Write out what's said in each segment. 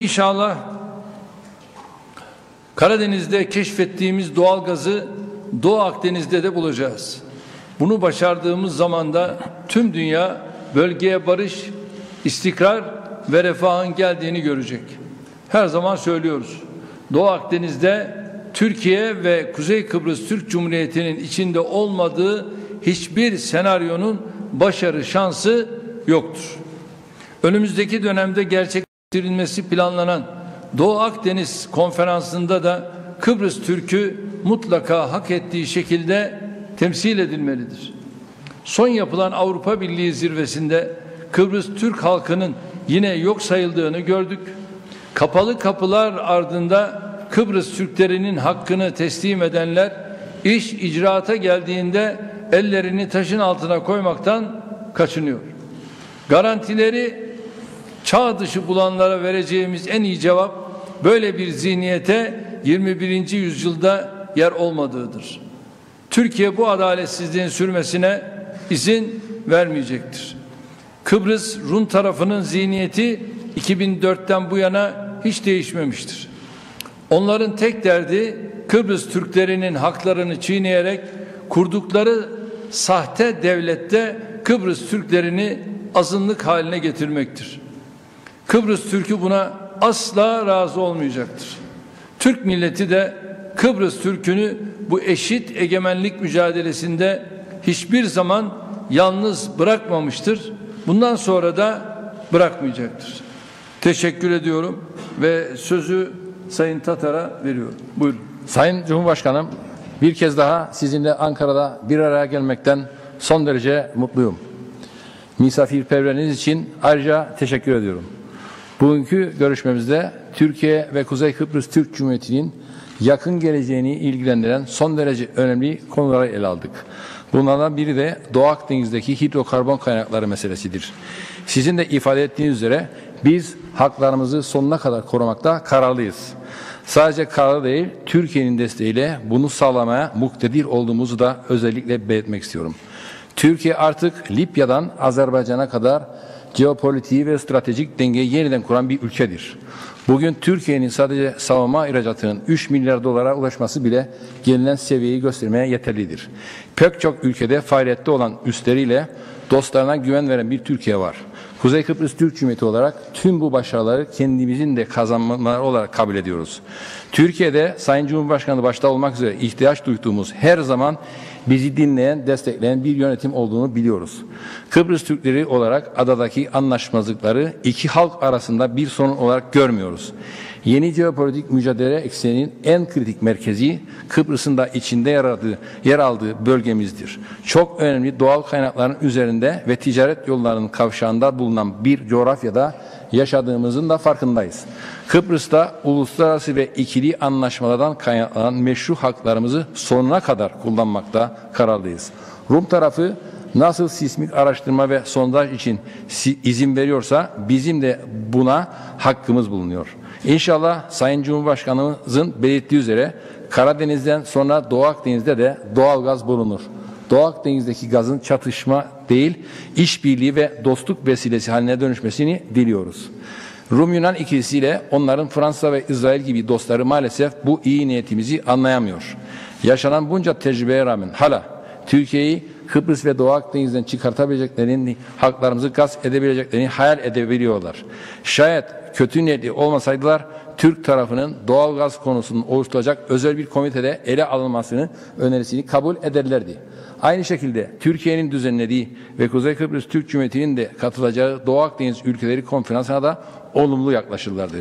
İnşallah Karadeniz'de keşfettiğimiz doğal gazı Doğu Akdeniz'de de bulacağız. Bunu başardığımız zaman da tüm dünya bölgeye barış, istikrar ve refahın geldiğini görecek. Her zaman söylüyoruz. Doğu Akdeniz'de Türkiye ve Kuzey Kıbrıs Türk Cumhuriyeti'nin içinde olmadığı hiçbir senaryonun başarı şansı yoktur. Önümüzdeki dönemde gerçekleştirilmesi planlanan Doğu Akdeniz Konferansı'nda da Kıbrıs Türk'ü mutlaka hak ettiği şekilde temsil edilmelidir. Son yapılan Avrupa Birliği zirvesinde Kıbrıs Türk halkının yine yok sayıldığını gördük. Kapalı kapılar ardında Kıbrıs Türklerinin hakkını teslim edenler iş icraata geldiğinde ellerini taşın altına koymaktan kaçınıyor. Garantileri çağ dışı bulanlara vereceğimiz en iyi cevap böyle bir zihniyete 21. yüzyılda yer olmadığıdır. Türkiye bu adaletsizliğin sürmesine izin vermeyecektir. Kıbrıs Rum tarafının zihniyeti 2004'ten bu yana hiç değişmemiştir. Onların tek derdi Kıbrıs Türklerinin haklarını çiğneyerek kurdukları sahte devlette Kıbrıs Türklerini azınlık haline getirmektir. Kıbrıs Türk'ü buna asla razı olmayacaktır. Türk milleti de Kıbrıs Türk'ünü bu eşit egemenlik mücadelesinde hiçbir zaman yalnız bırakmamıştır. Bundan sonra da bırakmayacaktır. Teşekkür ediyorum ve sözü Sayın Tatar'a veriyorum. Buyurun. Sayın Cumhurbaşkanım, bir kez daha sizinle Ankara'da bir araya gelmekten son derece mutluyum. Misafirperverliğiniz için ayrıca teşekkür ediyorum. Bugünkü görüşmemizde Türkiye ve Kuzey Kıbrıs Türk Cumhuriyeti'nin yakın geleceğini ilgilendiren son derece önemli konuları ele aldık. Bunlardan biri de Doğu Akdeniz'deki hidrokarbon kaynakları meselesidir. Sizin de ifade ettiğiniz üzere biz haklarımızı sonuna kadar korumakta kararlıyız. Sadece kararlı değil, Türkiye'nin desteğiyle bunu sağlamaya muktedir olduğumuzu da özellikle belirtmek istiyorum. Türkiye artık Libya'dan Azerbaycan'a kadar jeopolitiği ve stratejik dengeyi yeniden kuran bir ülkedir. Bugün Türkiye'nin sadece savunma ihracatının 3 milyar dolara ulaşması bile gelinen seviyeyi göstermeye yeterlidir. Pek çok ülkede faaliyette olan üsleriyle dostlarına güven veren bir Türkiye var. Kuzey Kıbrıs Türk Cumhuriyeti olarak tüm bu başarıları kendimizin de kazanmaları olarak kabul ediyoruz. Türkiye'de Sayın Cumhurbaşkanı başta olmak üzere ihtiyaç duyduğumuz her zaman bizi dinleyen, destekleyen bir yönetim olduğunu biliyoruz. Kıbrıs Türkleri olarak adadaki anlaşmazlıkları iki halk arasında bir sorun olarak görmüyoruz. Yeni jeopolitik mücadele ekseninin en kritik merkezi Kıbrıs'ın da içinde yer aldığı bölgemizdir. Çok önemli doğal kaynakların üzerinde ve ticaret yollarının kavşağında bulunan bir coğrafyada yaşadığımızın da farkındayız. Kıbrıs'ta uluslararası ve ikili anlaşmalardan kaynaklanan meşru haklarımızı sonuna kadar kullanmakta kararlıyız. Rum tarafı nasıl sismik araştırma ve sondaj için izin veriyorsa bizim de buna hakkımız bulunuyor. İnşallah Sayın Cumhurbaşkanımızın belirttiği üzere Karadeniz'den sonra Doğu Akdeniz'de de doğal gaz bulunur. Doğu Akdeniz'deki gazın çatışma değil, işbirliği ve dostluk vesilesi haline dönüşmesini diliyoruz. Rum-Yunan ikilisiyle onların Fransa ve İsrail gibi dostları maalesef bu iyi niyetimizi anlayamıyor. Yaşanan bunca tecrübeye rağmen hala Türkiye'yi Kıbrıs ve Doğu Akdeniz'den çıkartabileceklerini, haklarımızı gasp edebileceklerini hayal edebiliyorlar. Şayet kötü niyetli olmasaydılar, Türk tarafının doğal gaz konusunun oluşturacak özel bir komitede ele alınmasını önerisini kabul ederlerdi. Aynı şekilde Türkiye'nin düzenlediği ve Kuzey Kıbrıs Türk Cumhuriyeti'nin de katılacağı Doğu Akdeniz ülkeleri konferansına da olumlu yaklaşırlardı.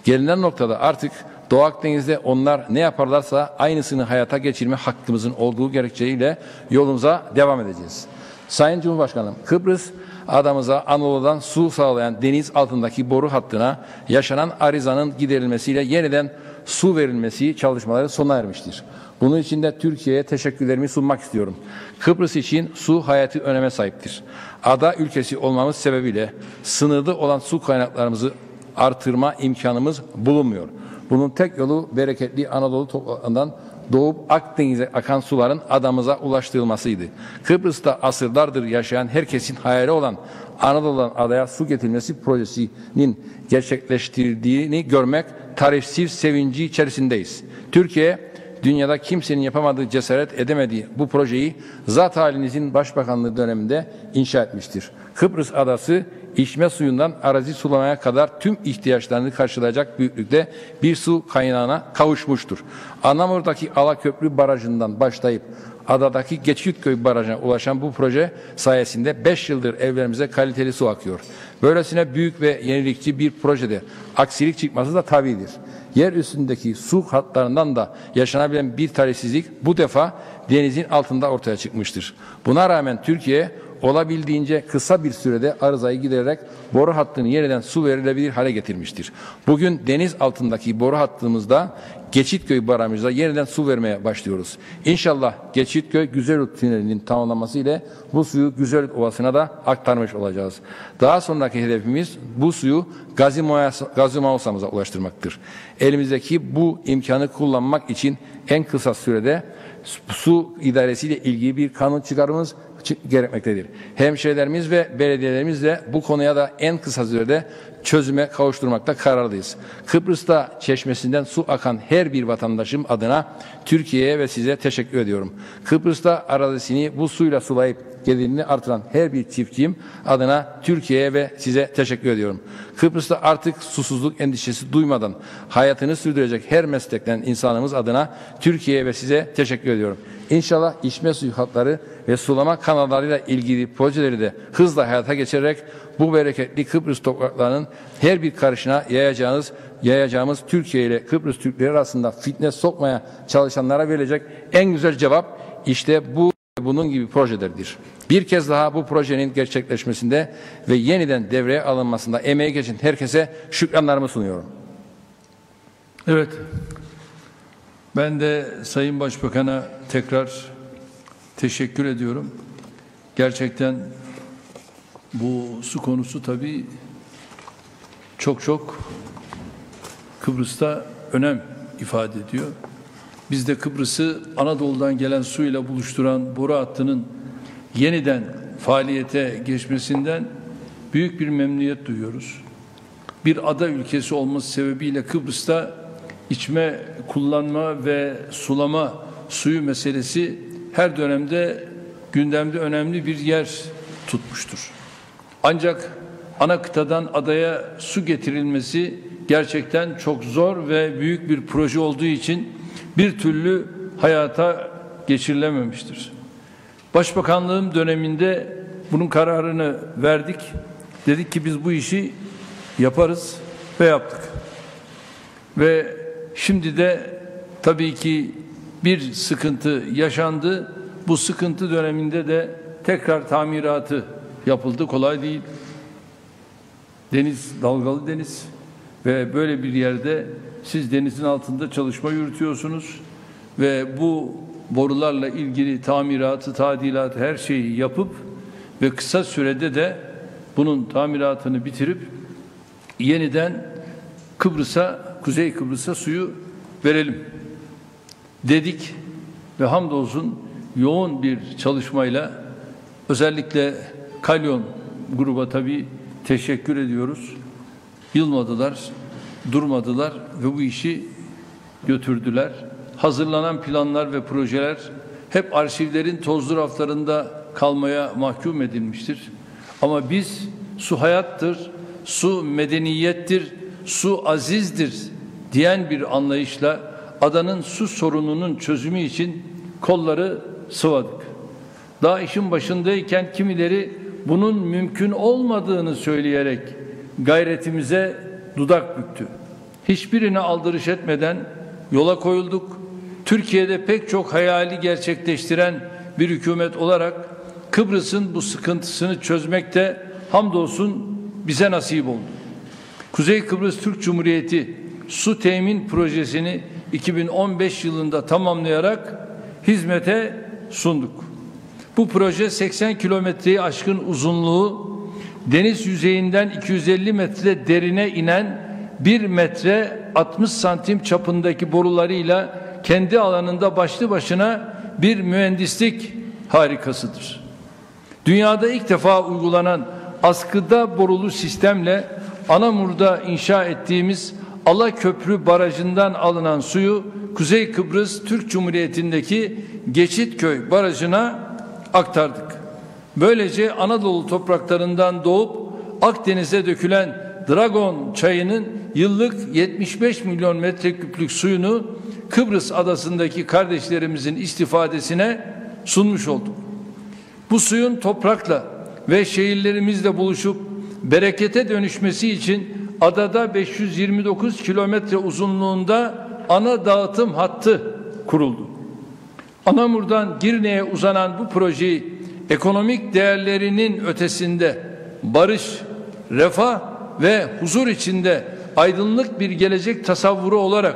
Gelinen noktada artık Doğu Akdeniz'de onlar ne yaparlarsa aynısını hayata geçirme hakkımızın olduğu gerekçeyle yolumuza devam edeceğiz. Sayın Cumhurbaşkanım, Kıbrıs adamıza Anadolu'dan su sağlayan deniz altındaki boru hattına yaşanan arızanın giderilmesiyle yeniden su verilmesi çalışmaları sona ermiştir. Bunun için de Türkiye'ye teşekkürlerimi sunmak istiyorum. Kıbrıs için su hayati öneme sahiptir. Ada ülkesi olmamız sebebiyle sınırlı olan su kaynaklarımızı artırma imkanımız bulunmuyor. Bunun tek yolu bereketli Anadolu topraklarından doğup Akdeniz'e akan suların adamıza ulaştırılmasıydı. Kıbrıs'ta asırlardır yaşayan herkesin hayali olan Anadolu'dan adaya su getirilmesi projesinin gerçekleştirdiğini görmek tarifsiz sevinci içerisindeyiz. Türkiye, dünyada kimsenin yapamadığı, cesaret edemediği bu projeyi zat halinizin başbakanlığı döneminde inşa etmiştir. Kıbrıs adası içme suyundan arazi sulamaya kadar tüm ihtiyaçlarını karşılayacak büyüklükte bir su kaynağına kavuşmuştur. Anamur'daki Alaköprü Barajı'ndan başlayıp adadaki Geçitköy Barajı'na ulaşan bu proje sayesinde 5 yıldır evlerimize kaliteli su akıyor. Böylesine büyük ve yenilikçi bir projede aksilik çıkması da tabidir. Yer üstündeki su hatlarından da yaşanabilen bir talihsizlik bu defa denizin altında ortaya çıkmıştır. Buna rağmen Türkiye olabildiğince kısa bir sürede arızayı gidererek boru hattını yeniden su verilebilir hale getirmiştir. Bugün deniz altındaki boru hattımızda Geçitköy Barajımıza yeniden su vermeye başlıyoruz. İnşallah Geçitköy Güzelurt Tüneli'nin tamamlanması ile bu suyu Güzelurt Ovası'na da aktarmış olacağız. Daha sonraki hedefimiz bu suyu Gazi Mausa'mıza ulaştırmaktır. Elimizdeki bu imkanı kullanmak için en kısa sürede su idaresiyle ilgili bir kanun çıkarmamız gerekmektedir. Hemşehrilerimiz ve belediyelerimiz de bu konuya da en kısa sürede çözüme kavuşturmakta kararlıyız. Kıbrıs'ta çeşmesinden su akan her bir vatandaşım adına Türkiye'ye ve size teşekkür ediyorum. Kıbrıs'ta arazisini bu suyla sulayıp gelirini artıran her bir çiftçiyim adına Türkiye'ye ve size teşekkür ediyorum. Kıbrıs'ta artık susuzluk endişesi duymadan hayatını sürdürecek her meslekten insanımız adına Türkiye'ye ve size teşekkür ediyorum. İnşallah içme suyu hatları ve sulama kanallarıyla ilgili projeleri de hızla hayata geçirerek bu bereketli Kıbrıs topraklarının her bir karışına yayacağımız Türkiye ile Kıbrıs Türkleri arasında fitne sokmaya çalışanlara verilecek en güzel cevap işte bunun gibi projelerdir. Bir kez daha bu projenin gerçekleşmesinde ve yeniden devreye alınmasında emeği geçen herkese şükranlarımı sunuyorum. Evet. Ben de Sayın Başbakan'a tekrar teşekkür ediyorum. Gerçekten bu su konusu tabii çok Kıbrıs'ta önem ifade ediyor. Biz de Kıbrıs'ı Anadolu'dan gelen suyla buluşturan boru hattının yeniden faaliyete geçmesinden büyük bir memnuniyet duyuyoruz. Bir ada ülkesi olması sebebiyle Kıbrıs'ta içme, kullanma ve sulama suyu meselesi her dönemde gündemde önemli bir yer tutmuştur. Ancak ana kıtadan adaya su getirilmesi gerçekten çok zor ve büyük bir proje olduğu için bir türlü hayata geçirilememiştir. Başbakanlığım döneminde bunun kararını verdik. Dedik ki biz bu işi yaparız ve yaptık. Ve şimdi de tabii ki bir sıkıntı yaşandı. Bu sıkıntı döneminde de tekrar tamiratı yapıldı. Kolay değil. Deniz, dalgalı deniz ve böyle bir yerde siz denizin altında çalışma yürütüyorsunuz ve bu borularla ilgili tamiratı, tadilatı her şeyi yapıp ve kısa sürede de bunun tamiratını bitirip yeniden Kıbrıs'a, Kuzey Kıbrıs'a suyu verelim dedik ve hamdolsun yoğun bir çalışmayla özellikle Kalyon gruba tabii teşekkür ediyoruz. Yılmadılar, durmadılar ve bu işi götürdüler. Hazırlanan planlar ve projeler hep arşivlerin tozlu raflarında kalmaya mahkum edilmiştir. Ama biz su hayattır, su medeniyettir, su azizdir diyen bir anlayışla adanın su sorununun çözümü için kolları sıvadık. Daha işin başındayken kimileri bunun mümkün olmadığını söyleyerek gayretimize dudak büktü. Hiçbirine aldırış etmeden yola koyulduk. Türkiye'de pek çok hayali gerçekleştiren bir hükümet olarak Kıbrıs'ın bu sıkıntısını çözmekte hamdolsun bize nasip oldu. Kuzey Kıbrıs Türk Cumhuriyeti su temin projesini 2015 yılında tamamlayarak hizmete sunduk. Bu proje 80 kilometreyi aşkın uzunluğu, deniz yüzeyinden 250 metre derine inen 1 metre 60 santim çapındaki borularıyla kendi alanında başlı başına bir mühendislik harikasıdır. Dünyada ilk defa uygulanan askıda borulu sistemle Anamur'da inşa ettiğimiz Alaköprü Barajı'ndan alınan suyu Kuzey Kıbrıs Türk Cumhuriyeti'ndeki Geçitköy Barajı'na aktardık. Böylece Anadolu topraklarından doğup Akdeniz'e dökülen Dragon çayının yıllık 75 milyon metreküplük suyunu Kıbrıs adasındaki kardeşlerimizin istifadesine sunmuş olduk. Bu suyun toprakla ve şehirlerimizle buluşup berekete dönüşmesi için adada 529 kilometre uzunluğunda ana dağıtım hattı kuruldu. Anamur'dan Girne'ye uzanan bu projeyi ekonomik değerlerinin ötesinde barış, refah ve huzur içinde aydınlık bir gelecek tasavvuru olarak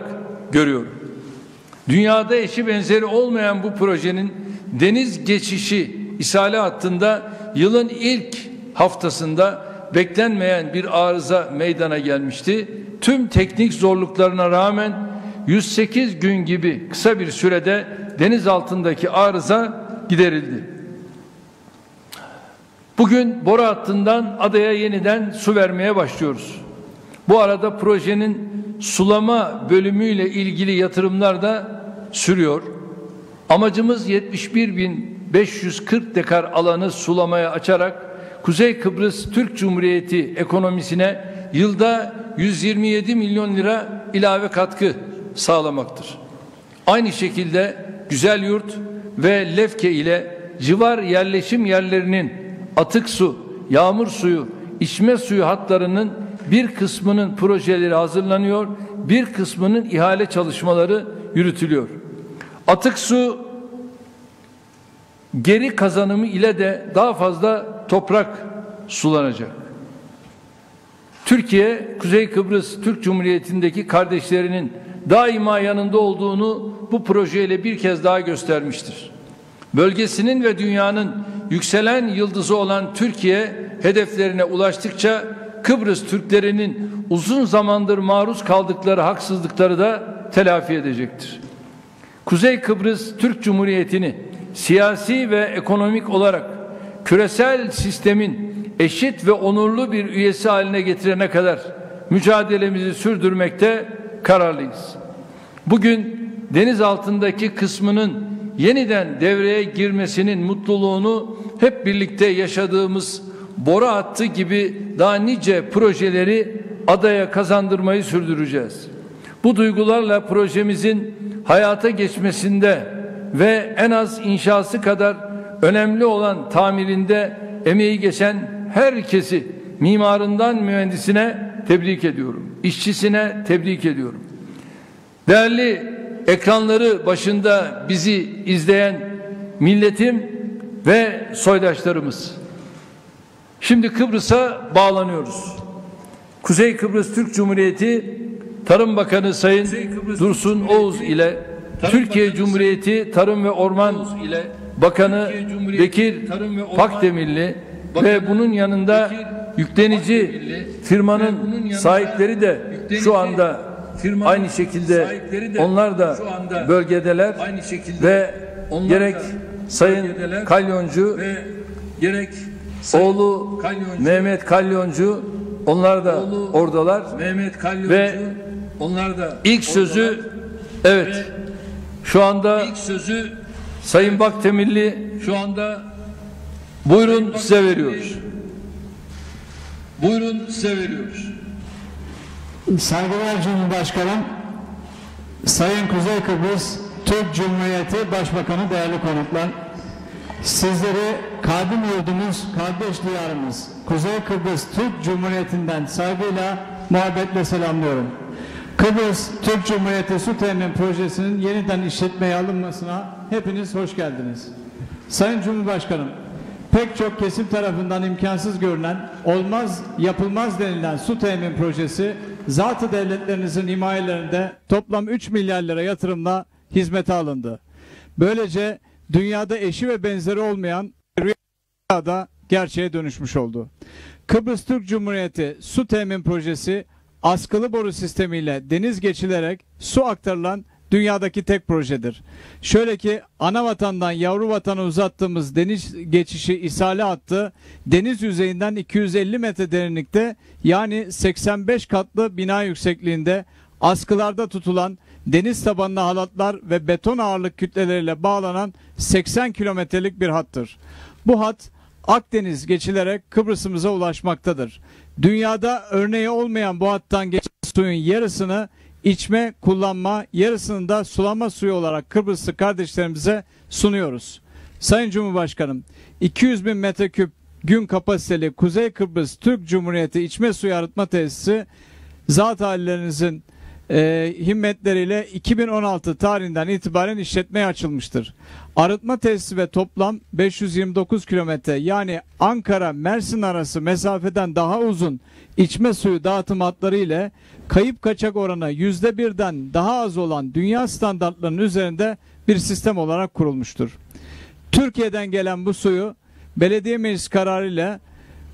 görüyorum. Dünyada eşi benzeri olmayan bu projenin deniz geçişi ishali hattında yılın ilk haftasında beklenmeyen bir arıza meydana gelmişti. Tüm teknik zorluklarına rağmen 108 gün gibi kısa bir sürede deniz altındaki arıza giderildi. Bugün boru hattından adaya yeniden su vermeye başlıyoruz. Bu arada projenin sulama bölümüyle ilgili yatırımlar da sürüyor. Amacımız 71.540 dekar alanı sulamaya açarak Kuzey Kıbrıs Türk Cumhuriyeti ekonomisine yılda 127 milyon lira ilave katkı sağlamaktır. Aynı şekilde Güzelyurt ve Lefke ile civar yerleşim yerlerinin atık su, yağmur suyu, içme suyu hatlarının bir kısmının projeleri hazırlanıyor, bir kısmının ihale çalışmaları yürütülüyor. Atık su geri kazanımı ile de daha fazla toprak sulanacak. Türkiye, Kuzey Kıbrıs Türk Cumhuriyeti'ndeki kardeşlerinin daima yanında olduğunu bu projeyle bir kez daha göstermiştir. Bölgesinin ve dünyanın yükselen yıldızı olan Türkiye hedeflerine ulaştıkça Kıbrıs Türklerinin uzun zamandır maruz kaldıkları haksızlıkları da telafi edecektir. Kuzey Kıbrıs Türk Cumhuriyeti'ni siyasi ve ekonomik olarak küresel sistemin eşit ve onurlu bir üyesi haline getirene kadar mücadelemizi sürdürmekte kararlıyız. Bugün deniz altındaki kısmının yeniden devreye girmesinin mutluluğunu hep birlikte yaşadığımız boru hattı gibi daha nice projeleri adaya kazandırmayı sürdüreceğiz. Bu duygularla projemizin hayata geçmesinde ve en az inşası kadar önemli olan tamirinde emeği geçen herkesi mimarından mühendisine tebrik ediyorum. İşçisine tebrik ediyorum. Değerli ekranları başında bizi izleyen milletim ve soydaşlarımız. Şimdi Kıbrıs'a bağlanıyoruz. Kuzey Kıbrıs Türk Cumhuriyeti Tarım Bakanı Sayın Dursun Oğuz ile Türkiye Cumhuriyeti Tarım ve Orman Bakanı Bekir Pakdemirli ve bunun yanında yüklenici firmanın sahipleri de şu anda aynı şekilde onlar da bölgedeler ve gerek Sayın Kalyoncu gerek oğlu Mehmet Kalyoncu onlar da oradalar ve ilk sözü evet şu anda Sayın Bakdemirli şu anda buyurun size veriyoruz. Buyurun size veriyoruz. Saygıdeğer Cumhurbaşkanım, Sayın Kuzey Kıbrıs Türk Cumhuriyeti Başbakanı, değerli konuklar, sizleri kadim yurdumuz, kardeş diyarımız Kuzey Kıbrıs Türk Cumhuriyeti'nden saygıyla, muhabbetle selamlıyorum. Kıbrıs Türk Cumhuriyeti Su Temin Projesi'nin yeniden işletmeye alınmasına hepiniz hoş geldiniz. Sayın Cumhurbaşkanım, pek çok kesim tarafından imkansız görünen, olmaz, yapılmaz denilen su temin projesi, zat-ı devletlerinizin himayelerinde toplam 3 milyar lira yatırımla hizmete alındı. Böylece dünyada eşi ve benzeri olmayan rüyada gerçeğe dönüşmüş oldu. Kıbrıs Türk Cumhuriyeti Su Temin Projesi, askılı boru sistemiyle deniz geçilerek su aktarılan dünyadaki tek projedir. Şöyle ki ana vatandan yavru vatana uzattığımız deniz geçişi ishale hattı deniz yüzeyinden 250 metre derinlikte, yani 85 katlı bina yüksekliğinde askılarda tutulan deniz tabanına halatlar ve beton ağırlık kütleleriyle bağlanan 80 kilometrelik bir hattır. Bu hat Akdeniz geçilerek Kıbrıs'ımıza ulaşmaktadır. Dünyada örneği olmayan bu hattan geçen suyun yarısını içme, kullanma, yarısını da sulama suyu olarak Kıbrıslı kardeşlerimize sunuyoruz. Sayın Cumhurbaşkanım, 200 bin metreküp gün kapasiteli Kuzey Kıbrıs Türk Cumhuriyeti içme suyu arıtma tesisi zat hallerinizin himmetleriyle 2016 tarihinden itibaren işletmeye açılmıştır. Arıtma tesisi ve toplam 529 kilometre, yani Ankara-Mersin arası mesafeden daha uzun içme suyu dağıtım hatları ile kayıp kaçak oranı %1'den daha az olan dünya standartlarının üzerinde bir sistem olarak kurulmuştur. Türkiye'den gelen bu suyu belediye meclis kararı ile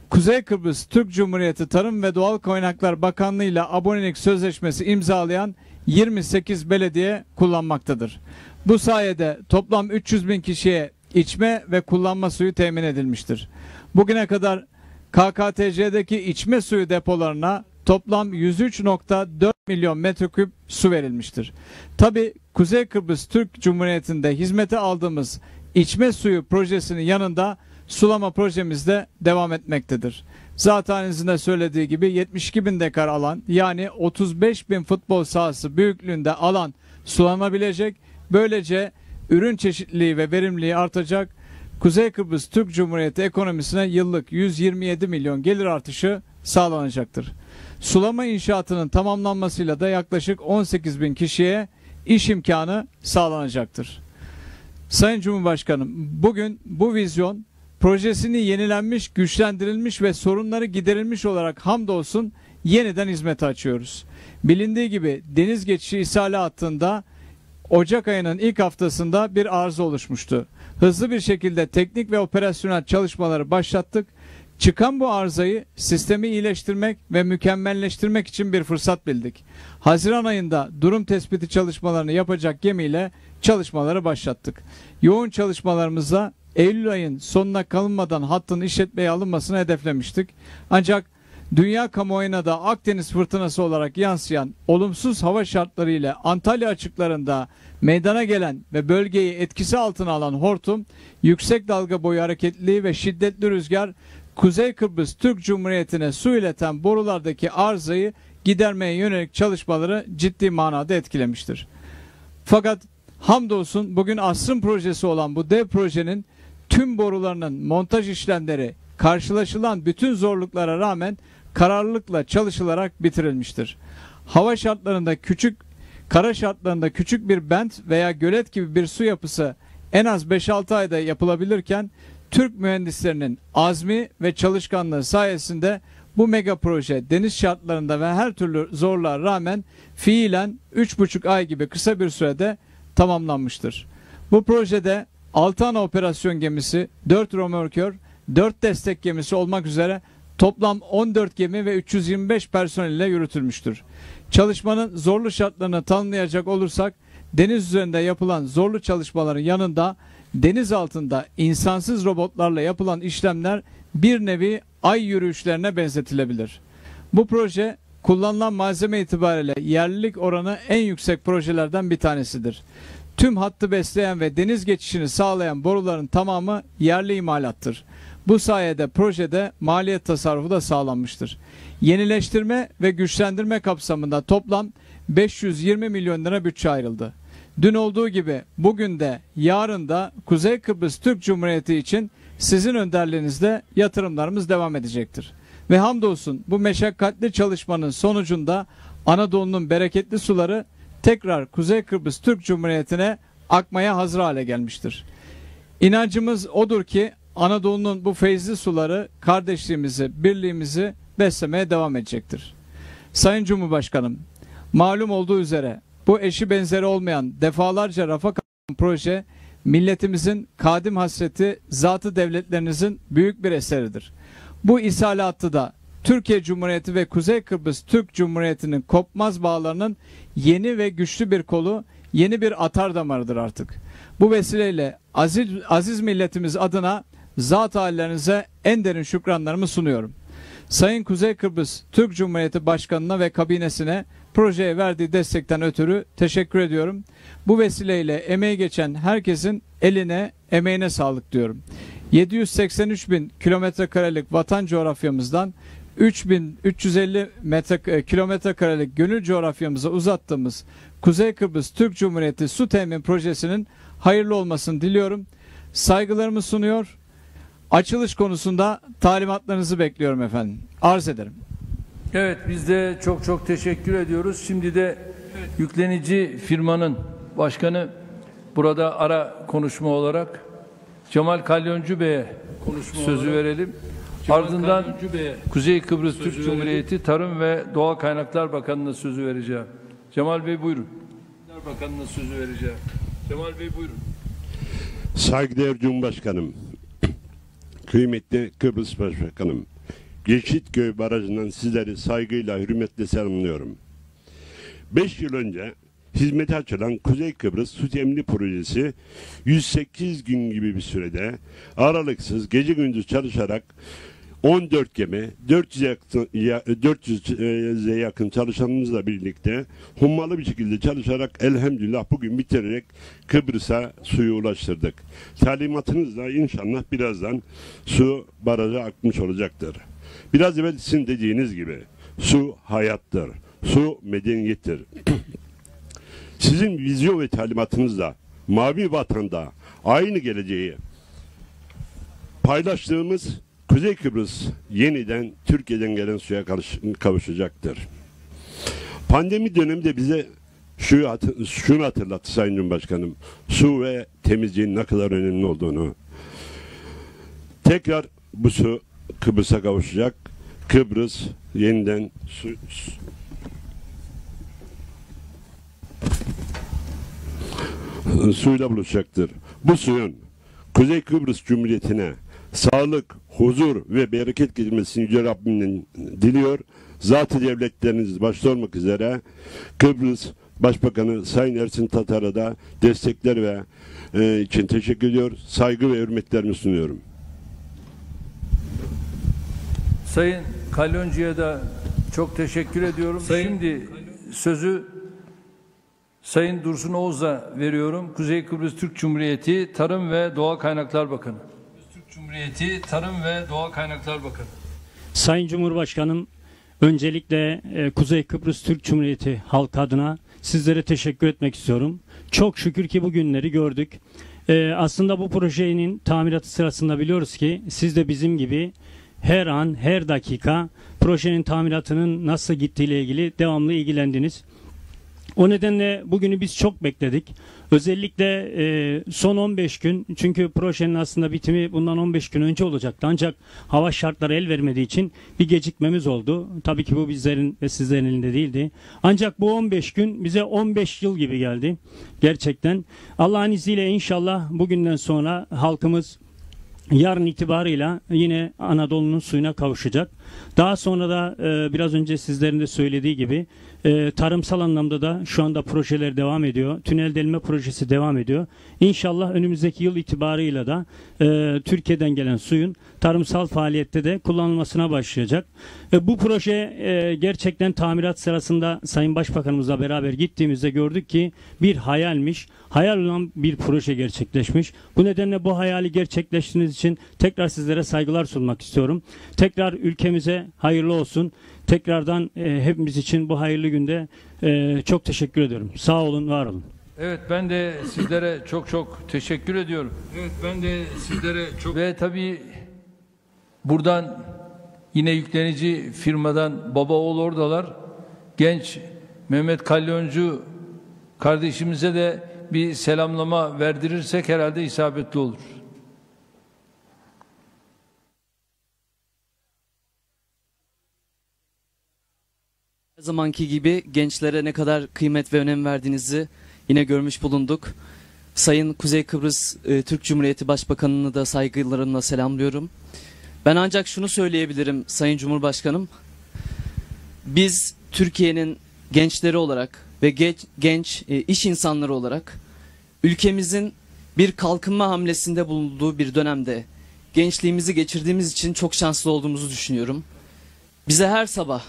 Kuzey Kıbrıs Türk Cumhuriyeti Tarım ve Doğal Kaynaklar Bakanlığı ile abonelik sözleşmesi imzalayan 28 belediye kullanmaktadır. Bu sayede toplam 300 bin kişiye içme ve kullanma suyu temin edilmiştir. Bugüne kadar KKTC'deki içme suyu depolarına toplam 103,4 milyon metreküp su verilmiştir. Tabi Kuzey Kıbrıs Türk Cumhuriyeti'nde hizmete aldığımız içme suyu projesinin yanında sulama projemiz de devam etmektedir. Zaten de söylediği gibi 72 bin dekar alan, yani 35 bin futbol sahası büyüklüğünde alan sulanabilecek. Böylece ürün çeşitliliği ve verimliliği artacak. Kuzey Kıbrıs Türk Cumhuriyeti ekonomisine yıllık 127 milyon gelir artışı sağlanacaktır. Sulama inşaatının tamamlanmasıyla da yaklaşık 18 bin kişiye iş imkanı sağlanacaktır. Sayın Cumhurbaşkanım, bugün bu vizyon projesini yenilenmiş, güçlendirilmiş ve sorunları giderilmiş olarak hamdolsun yeniden hizmete açıyoruz. Bilindiği gibi deniz geçişi ishale hattında Ocak ayının ilk haftasında bir arıza oluşmuştu. Hızlı bir şekilde teknik ve operasyonel çalışmaları başlattık. Çıkan bu arızayı sistemi iyileştirmek ve mükemmelleştirmek için bir fırsat bildik. Haziran ayında durum tespiti çalışmalarını yapacak gemiyle çalışmaları başlattık. Yoğun çalışmalarımızla Eylül ayın sonuna kalınmadan hattın işletmeye alınmasını hedeflemiştik. Ancak dünya kamuoyuna da Akdeniz fırtınası olarak yansıyan olumsuz hava şartları ile Antalya açıklarında meydana gelen ve bölgeyi etkisi altına alan hortum, yüksek dalga boyu hareketliliği ve şiddetli rüzgar Kuzey Kıbrıs Türk Cumhuriyeti'ne su ileten borulardaki arızayı gidermeye yönelik çalışmaları ciddi manada etkilemiştir. Fakat hamdolsun bugün asrın projesi olan bu dev projenin tüm borularının montaj işlemleri karşılaşılan bütün zorluklara rağmen kararlılıkla çalışılarak bitirilmiştir. Hava şartlarında kara şartlarında küçük bir bent veya gölet gibi bir su yapısı en az 5-6 ayda yapılabilirken Türk mühendislerinin azmi ve çalışkanlığı sayesinde bu mega proje deniz şartlarında ve her türlü zorluğa rağmen fiilen 3,5 ay gibi kısa bir sürede tamamlanmıştır. Bu projede 6 ana operasyon gemisi, 4 römorkör, 4 destek gemisi olmak üzere toplam 14 gemi ve 325 personel ile yürütülmüştür. Çalışmanın zorlu şartlarını tanımlayacak olursak, deniz üzerinde yapılan zorlu çalışmaların yanında deniz altında insansız robotlarla yapılan işlemler bir nevi ay yürüyüşlerine benzetilebilir. Bu proje kullanılan malzeme itibariyle yerlilik oranı en yüksek projelerden bir tanesidir. Tüm hattı besleyen ve deniz geçişini sağlayan boruların tamamı yerli imalattır. Bu sayede projede maliyet tasarrufu da sağlanmıştır. Yenileştirme ve güçlendirme kapsamında toplam 520 milyon lira bütçe ayrıldı. Dün olduğu gibi bugün de yarın da Kuzey Kıbrıs Türk Cumhuriyeti için sizin önderliğinizle yatırımlarımız devam edecektir. Ve hamdolsun bu meşakkatli çalışmanın sonucunda Anadolu'nun bereketli suları tekrar Kuzey Kıbrıs Türk Cumhuriyeti'ne akmaya hazır hale gelmiştir. İnancımız odur ki Anadolu'nun bu feyizli suları kardeşliğimizi, birliğimizi beslemeye devam edecektir. Sayın Cumhurbaşkanım, malum olduğu üzere bu eşi benzeri olmayan defalarca rafa kalkan proje milletimizin kadim hasreti, zatı devletlerinizin büyük bir eseridir. Bu ishalatı da Türkiye Cumhuriyeti ve Kuzey Kıbrıs Türk Cumhuriyeti'nin kopmaz bağlarının yeni ve güçlü bir kolu, yeni bir atar damarıdır artık. Bu vesileyle aziz milletimiz adına zat hallerinize en derin şükranlarımı sunuyorum. Sayın Kuzey Kıbrıs Türk Cumhuriyeti Başkanı'na ve kabinesine projeye verdiği destekten ötürü teşekkür ediyorum. Bu vesileyle emeği geçen herkesin eline, emeğine sağlık diyorum. 783 bin kilometre karelik vatan coğrafyamızdan 3350 kilometre karelik gönül coğrafyamıza uzattığımız Kuzey Kıbrıs Türk Cumhuriyeti Su Temin Projesi'nin hayırlı olmasını diliyorum. Saygılarımı sunuyor. Açılış konusunda talimatlarınızı bekliyorum efendim. Arz ederim. Evet, biz de çok teşekkür ediyoruz. Şimdi de yüklenici firmanın başkanı burada ara konuşma olarak Cemal Kalyoncu Bey'e sözü verelim. Ardından Kuzey Kıbrıs Türk Cumhuriyeti Tarım ve Doğal Kaynaklar Bakanı'na sözü vereceğim. Cemal Bey buyurun. Bakanı'na sözü vereceğim. Cemal Bey buyurun. Saygıdeğer Cumhurbaşkanım, kıymetli Kıbrıs Başbakanım, Geçitköy Barajı'ndan sizleri saygıyla, hürmetle selamlıyorum. 5 yıl önce hizmete açılan Kuzey Kıbrıs Su Temini Projesi 108 gün gibi bir sürede aralıksız gece gündüz çalışarak 14 gemi, 400'e yakın çalışanımızla birlikte hummalı bir şekilde çalışarak elhamdülillah bugün bitirerek Kıbrıs'a suyu ulaştırdık. Talimatınızla inşallah birazdan su baraja akmış olacaktır. Biraz evvel sizin dediğiniz gibi su hayattır, su medeniyettir. Sizin vizyon ve talimatınızla mavi vatanda aynı geleceği paylaştığımız Kuzey Kıbrıs yeniden Türkiye'den gelen suya kavuşacaktır. Pandemi döneminde bize şunu hatırlattı Sayın Cumhurbaşkanım. Su ve temizliğin ne kadar önemli olduğunu. Tekrar bu su Kıbrıs'a kavuşacak. Kıbrıs yeniden suyla buluşacaktır. Bu suyun Kuzey Kıbrıs Cumhuriyeti'ne sağlık, huzur ve bereket getirmesini Yüce Rabbimden diliyor. Zat-ı devletleriniz başta olmak üzere Kıbrıs Başbakanı Sayın Ersin Tatar'a da destekler ve için teşekkür ediyor. Saygı ve hürmetlerimi sunuyorum. Sayın Kalyoncu'ya da çok teşekkür ediyorum. Şimdi sözü Sayın Dursun Oğuz'a veriyorum. Kuzey Kıbrıs Türk Cumhuriyeti Tarım ve Doğal Kaynaklar Bakanı. Türk Cumhuriyeti Tarım ve Doğal Kaynaklar Bakanı. Sayın Cumhurbaşkanım, öncelikle Kuzey Kıbrıs Türk Cumhuriyeti halkı adına sizlere teşekkür etmek istiyorum. Çok şükür ki bu günleri gördük. Aslında bu projenin tamiratı sırasında biliyoruz ki siz de bizim gibi her an, her dakika projenin tamiratının nasıl gittiğiyle ilgili devamlı ilgilendiniz. O nedenle bugünü biz çok bekledik. Özellikle son 15 gün, çünkü projenin aslında bitimi bundan 15 gün önce olacaktı. Ancak hava şartları el vermediği için bir gecikmemiz oldu. Tabii ki bu bizlerin ve sizlerin elinde değildi. Ancak bu 15 gün bize 15 yıl gibi geldi. Gerçekten Allah'ın izniyle inşallah bugünden sonra halkımız yarın itibarıyla yine Anadolu'nun suyuna kavuşacak. Daha sonra da biraz önce sizlerin de söylediği gibi tarımsal anlamda da şu anda projeler devam ediyor. Tünel delme projesi devam ediyor. İnşallah önümüzdeki yıl itibarıyla da Türkiye'den gelen suyun tarımsal faaliyette de kullanılmasına başlayacak. Bu proje gerçekten tamirat sırasında Sayın Başbakanımızla beraber gittiğimizde gördük ki bir hayalmiş. Hayal olan bir proje gerçekleşmiş. Bu nedenle bu hayali gerçekleştirdiğiniz için tekrar sizlere saygılar sunmak istiyorum. Tekrar ülkemize hayırlı olsun. Tekrardan hepimiz için bu hayırlı günde çok teşekkür ediyorum. Sağ olun, var olun. Evet, ben de sizlere çok teşekkür ediyorum. Evet, ben de sizlere çok... Ve tabii buradan yine yüklenici firmadan baba oğul oradalar. Genç Mehmet Kalyoncu kardeşimize de bir selamlama verdirirsek herhalde isabetli olur. Her zamanki gibi gençlere ne kadar kıymet ve önem verdiğinizi yine görmüş bulunduk. Sayın Kuzey Kıbrıs Türk Cumhuriyeti Başbakanı'nı da saygılarımla selamlıyorum. Ben ancak şunu söyleyebilirim Sayın Cumhurbaşkanım. Biz Türkiye'nin gençleri olarak ve genç iş insanları olarak ülkemizin bir kalkınma hamlesinde bulunduğu bir dönemde gençliğimizi geçirdiğimiz için çok şanslı olduğumuzu düşünüyorum. Bize her sabah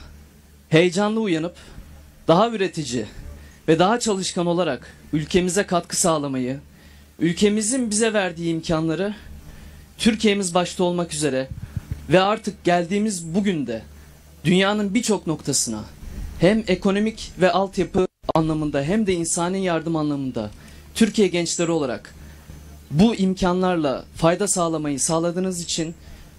heyecanlı uyanıp daha üretici ve daha çalışkan olarak ülkemize katkı sağlamayı, ülkemizin bize verdiği imkanları Türkiye'miz başta olmak üzere ve artık geldiğimiz bugün de dünyanın birçok noktasına hem ekonomik ve altyapı anlamında hem de insani yardım anlamında Türkiye gençleri olarak bu imkanlarla fayda sağlamayı sağladığınız için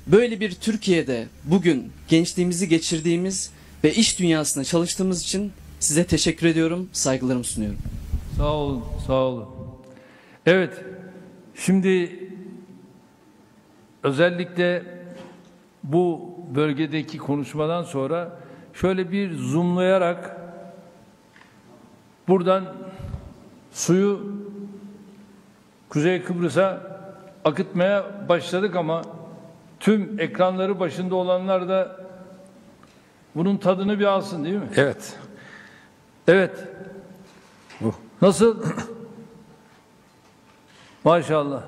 böyle bir Türkiye'de bugün gençliğimizi geçirdiğimiz ve iş dünyasında çalıştığımız için size teşekkür ediyorum, saygılarımı sunuyorum. Sağ olun, sağ olun. Evet, şimdi özellikle bu bölgedeki konuşmadan sonra şöyle bir zoomlayarak buradan suyu Kuzey Kıbrıs'a akıtmaya başladık ama tüm ekranları başında olanlar da bunun tadını bir alsın, değil mi? Evet. Evet. Nasıl? Maşallah.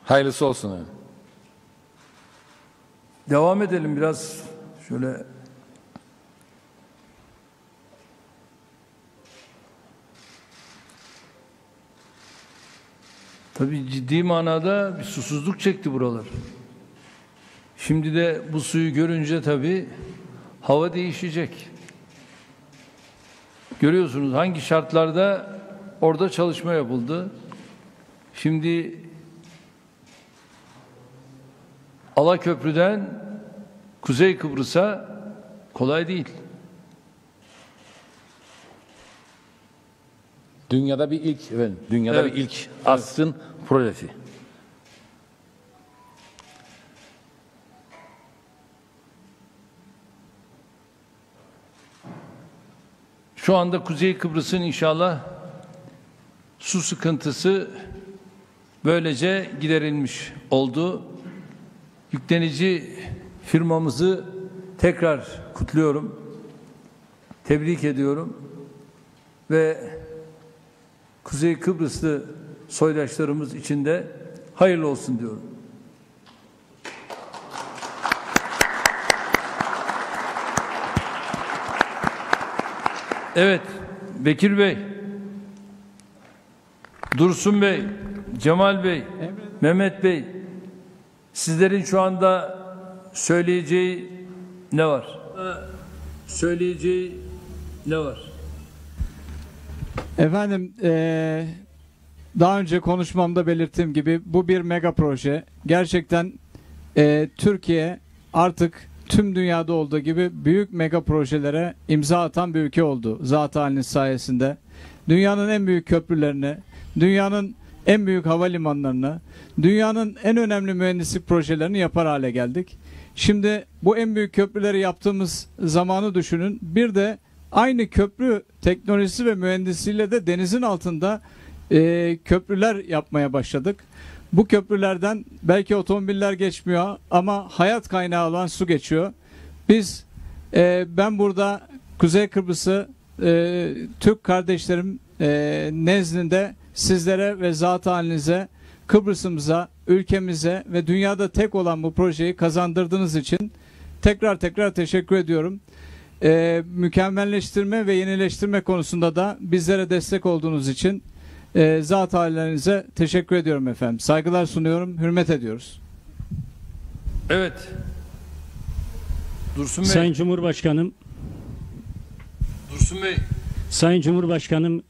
Hayırlısı olsun. Yani. Devam edelim biraz şöyle. Tabii ciddi manada bir susuzluk çekti buralar. Şimdi de bu suyu görünce tabii hava değişecek. Görüyorsunuz hangi şartlarda orada çalışma yapıldı. Şimdi Alaköprü'den Kuzey Kıbrıs'a kolay değil. Dünyada bir ilk, efendim, dünyada Evet. bir ilk asrın projesi. Şu anda Kuzey Kıbrıs'ın inşallah su sıkıntısı böylece giderilmiş oldu. Yüklenici firmamızı tekrar kutluyorum. Tebrik ediyorum. Ve Kuzey Kıbrıslı soydaşlarımız için de hayırlı olsun diyorum. Evet, Bekir Bey, Dursun Bey, Cemal Bey, Mehmet Bey, sizlerin şu anda söyleyeceği ne var? Söyleyeceği ne var? Efendim, daha önce konuşmamda belirttiğim gibi bu bir mega proje. Gerçekten Türkiye artık tüm dünyada olduğu gibi büyük mega projelere imza atan bir ülke oldu zat haliniz sayesinde. Dünyanın en büyük köprülerini, dünyanın en büyük havalimanlarını, dünyanın en önemli mühendislik projelerini yapar hale geldik. Şimdi bu en büyük köprüleri yaptığımız zamanı düşünün. Bir de aynı köprü teknolojisi ve mühendisliğiyle de denizin altında köprüler yapmaya başladık. Bu köprülerden belki otomobiller geçmiyor ama hayat kaynağı olan su geçiyor. Ben burada Kuzey Kıbrıs'ı Türk kardeşlerim nezdinde sizlere ve zat halinize, Kıbrıs'ımıza, ülkemize ve dünyada tek olan bu projeyi kazandırdığınız için tekrar teşekkür ediyorum. Mükemmelleştirme ve yenileştirme konusunda da bizlere destek olduğunuz için zat hallerinize teşekkür ediyorum efendim. Saygılar sunuyorum, hürmet ediyoruz. Evet. Dursun Bey. Sayın Cumhurbaşkanım, Dursun Bey. Sayın Cumhurbaşkanım,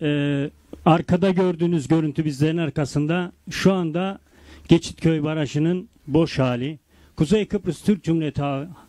arkada gördüğünüz görüntü bizlerin arkasında şu anda Geçitköy Barajı'nın boş hali. Kuzey Kıbrıs Türk Cumhuriyeti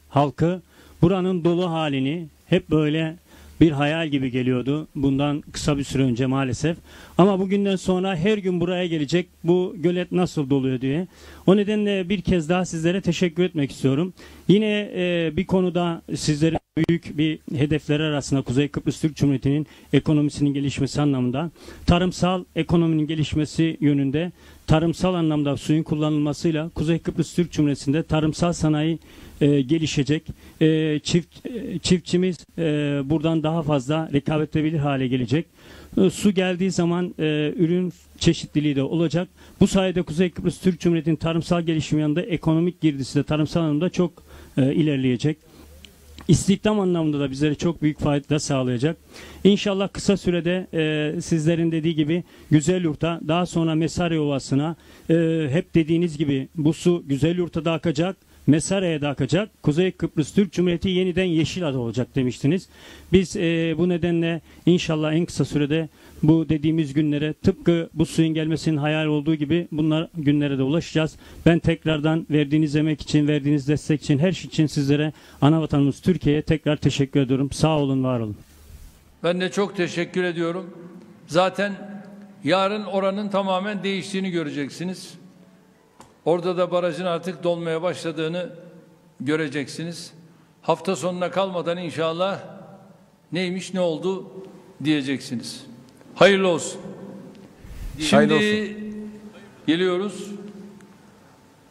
halkı buranın dolu halini hep böyle bir hayal gibi geliyordu bundan kısa bir süre önce maalesef. Ama bugünden sonra her gün buraya gelecek bu gölet nasıl doluyor diye. O nedenle bir kez daha sizlere teşekkür etmek istiyorum. Yine bir konuda sizlerin büyük bir hedefleri arasında Kuzey Kıbrıs Türk Cumhuriyeti'nin ekonomisinin gelişmesi anlamında, tarımsal ekonominin gelişmesi yönünde, tarımsal anlamda suyun kullanılmasıyla Kuzey Kıbrıs Türk Cumhuriyeti'nde tarımsal sanayi gelişecek. Çiftçimiz buradan daha fazla rekabet edebilir hale gelecek. Su geldiği zaman ürün çeşitliliği de olacak. Bu sayede Kuzey Kıbrıs Türk Cumhuriyeti'nin tarımsal gelişimi yanında ekonomik girdisi de tarımsal anlamda çok ilerleyecek. İstihdam anlamında da bizlere çok büyük fayda sağlayacak. İnşallah kısa sürede sizlerin dediği gibi Güzelyurt'a, daha sonra Mesare Ovası'na, hep dediğiniz gibi bu su Güzelyurt'a da akacak, Mesare'ye de akacak. Kuzey Kıbrıs Türk Cumhuriyeti yeniden Yeşilada olacak demiştiniz. Biz bu nedenle inşallah en kısa sürede bu dediğimiz günlere, tıpkı bu suyun gelmesinin hayal olduğu gibi bunlar günlere de ulaşacağız. Ben tekrardan verdiğiniz emek için, verdiğiniz destek için, her şey için sizlere, ana vatanımız Türkiye'ye tekrar teşekkür ediyorum. Sağ olun, var olun. Ben de çok teşekkür ediyorum. Zaten yarın oranın tamamen değiştiğini göreceksiniz. Orada da barajın artık dolmaya başladığını göreceksiniz. Hafta sonuna kalmadan inşallah neymiş ne oldu diyeceksiniz. Hayırlı olsun. Şimdi Hayırlı olsun. Geliyoruz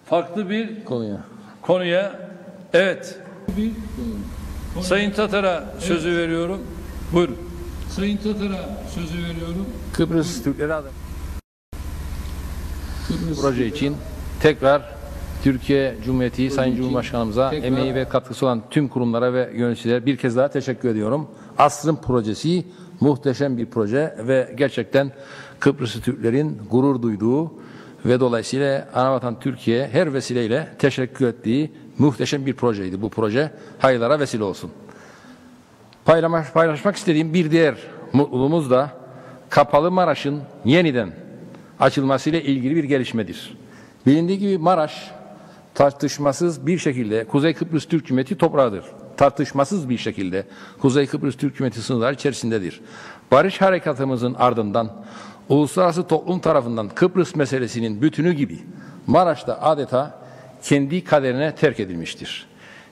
farklı bir konuya. Evet. Sayın Tatar'a sözü veriyorum. Buyurun. Sayın Tatar'a sözü veriyorum. Kıbrıs Türkleri adına proje için tekrar Türkiye Cumhuriyeti Sayın Cumhurbaşkanımıza emeği ve katkısı olan tüm kurumlara ve yöneticilere bir kez daha teşekkür ediyorum. Asrın projesi muhteşem bir proje ve gerçekten Kıbrıslı Türklerin gurur duyduğu ve dolayısıyla anavatan Türkiye her vesileyle teşekkür ettiği muhteşem bir projeydi. Bu proje hayırlara vesile olsun. Paylaşmak istediğim bir diğer mutluluğumuz da Kapalı Maraş'ın yeniden açılmasıyla ilgili bir gelişmedir. Bilindiği gibi Maraş tartışmasız bir şekilde Kuzey Kıbrıs Türk Cumhuriyeti toprağıdır. Tartışmasız bir şekilde Kuzey Kıbrıs Türk Cumhuriyeti sınırları içerisindedir. Barış harekatımızın ardından uluslararası toplum tarafından Kıbrıs meselesinin bütünü gibi Maraş'ta adeta kendi kaderine terk edilmiştir.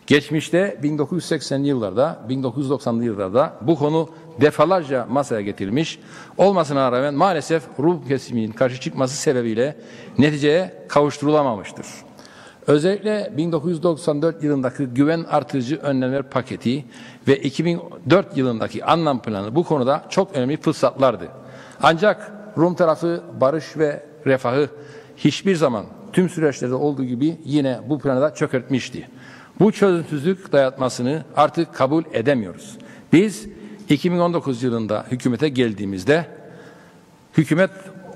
Geçmişte 1980'li yıllarda, 1990'lı yıllarda bu konu defalarca masaya getirilmiş olmasına rağmen maalesef Rum kesiminin karşı çıkması sebebiyle neticeye kavuşturulamamıştır. Özellikle 1994 yılındaki güven artırıcı önlemler paketi ve 2004 yılındaki anlam planı bu konuda çok önemli fırsatlardı. Ancak Rum tarafı barış ve refahı hiçbir zaman tüm süreçlerde olduğu gibi yine bu planı da çökertmişti. Bu çözümsüzlük dayatmasını artık kabul edemiyoruz. Biz 2019 yılında hükümete geldiğimizde hükümet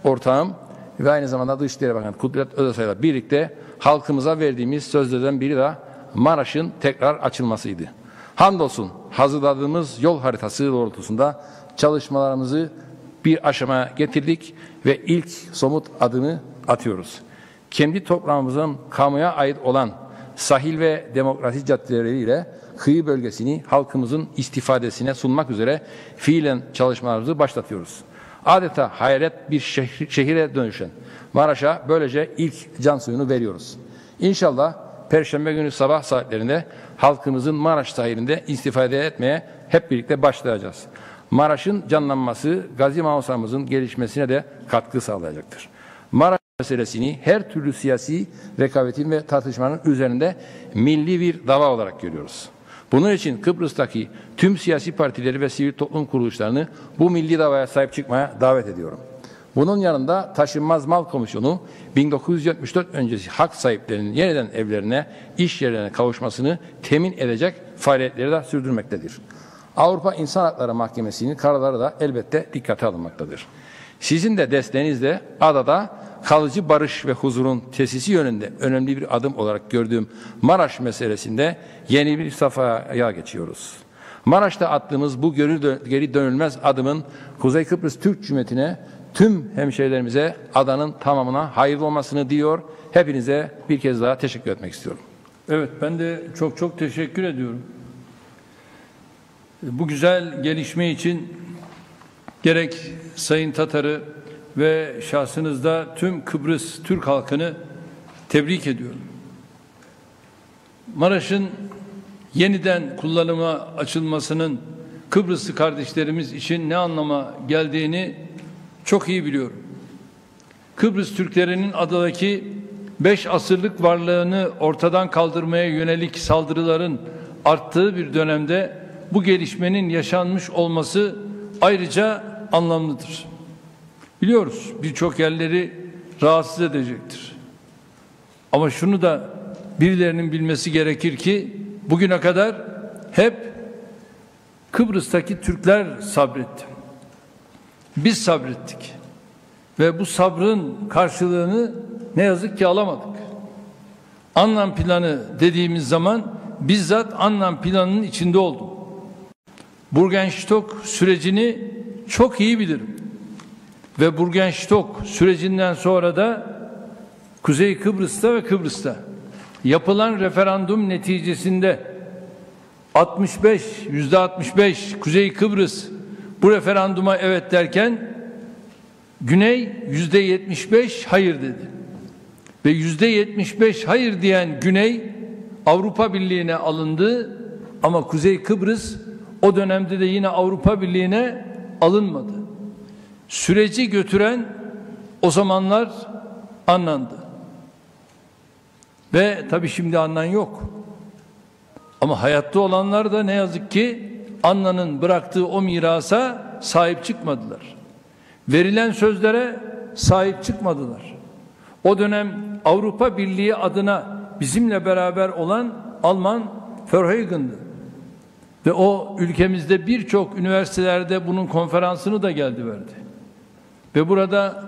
ortağım ve aynı zamanda Dışişleri Bakanı Kudret Özarsay'la birlikte halkımıza verdiğimiz sözlerden biri de Maraş'ın tekrar açılmasıydı. Hamdolsun hazırladığımız yol haritası doğrultusunda çalışmalarımızı bir aşamaya getirdik ve ilk somut adımı atıyoruz. Kendi toprağımızın kamuya ait olan sahil ve demokrasi caddeleriyle kıyı bölgesini halkımızın istifadesine sunmak üzere fiilen çalışmalarımızı başlatıyoruz. Adeta hayalet bir şehire dönüşen Maraş'a böylece ilk can suyunu veriyoruz. İnşallah Perşembe günü sabah saatlerinde halkımızın Maraş sahilinde istifade etmeye hep birlikte başlayacağız. Maraş'ın canlanması Gazi Mausamızın gelişmesine de katkı sağlayacaktır. Maraş meselesini her türlü siyasi rekabetin ve tartışmanın üzerinde milli bir dava olarak görüyoruz. Bunun için Kıbrıs'taki tüm siyasi partileri ve sivil toplum kuruluşlarını bu milli davaya sahip çıkmaya davet ediyorum. Bunun yanında Taşınmaz Mal Komisyonu 1974 öncesi hak sahiplerinin yeniden evlerine, iş yerlerine kavuşmasını temin edecek faaliyetleri de sürdürmektedir. Avrupa İnsan Hakları Mahkemesi'nin kararları da elbette dikkate alınmaktadır. Sizin de desteğinizle adada kalıcı barış ve huzurun tesisi yönünde önemli bir adım olarak gördüğüm Maraş meselesinde yeni bir safhaya geçiyoruz. Maraş'ta attığımız bu geri dönülmez adımın Kuzey Kıbrıs Türk Cumhuriyeti'ne, tüm hemşehrilerimize, adanın tamamına hayırlı olmasını diyor. Hepinize bir kez daha teşekkür etmek istiyorum. Evet, ben de çok teşekkür ediyorum. Bu güzel gelişme için gerek Sayın Tatar'ı ve şahsınızda tüm Kıbrıs Türk halkını tebrik ediyorum. Maraş'ın yeniden kullanıma açılmasının Kıbrıslı kardeşlerimiz için ne anlama geldiğini çok iyi biliyorum. Kıbrıs Türklerinin adadaki 5 asırlık varlığını ortadan kaldırmaya yönelik saldırıların arttığı bir dönemde bu gelişmenin yaşanmış olması ayrıca anlamlıdır. Biliyoruz, birçok yerleri rahatsız edecektir. Ama şunu da birilerinin bilmesi gerekir ki bugüne kadar hep Kıbrıs'taki Türkler sabretti. Biz sabrettik. Ve bu sabrın karşılığını ne yazık ki alamadık. Annan planı dediğimiz zaman bizzat Annan planının içinde oldum. Burgenstock sürecini çok iyi bilirim. Ve Burgenstock sürecinden sonra da Kuzey Kıbrıs'ta ve Kıbrıs'ta yapılan referandum neticesinde %65 Kuzey Kıbrıs bu referanduma evet derken Güney %75 hayır dedi. Ve %75 hayır diyen Güney Avrupa Birliği'ne alındı ama Kuzey Kıbrıs o dönemde de yine Avrupa Birliği'ne alınmadı. Süreci götüren o zamanlar Annan'dı. Ve tabii şimdi Annan yok. Ama hayatta olanlar da ne yazık ki Annan'ın bıraktığı o mirasa sahip çıkmadılar. Verilen sözlere sahip çıkmadılar. O dönem Avrupa Birliği adına bizimle beraber olan Alman Verheugen'dı. Ve o ülkemizde birçok üniversitelerde bunun konferansını da geldi verdi. Ve burada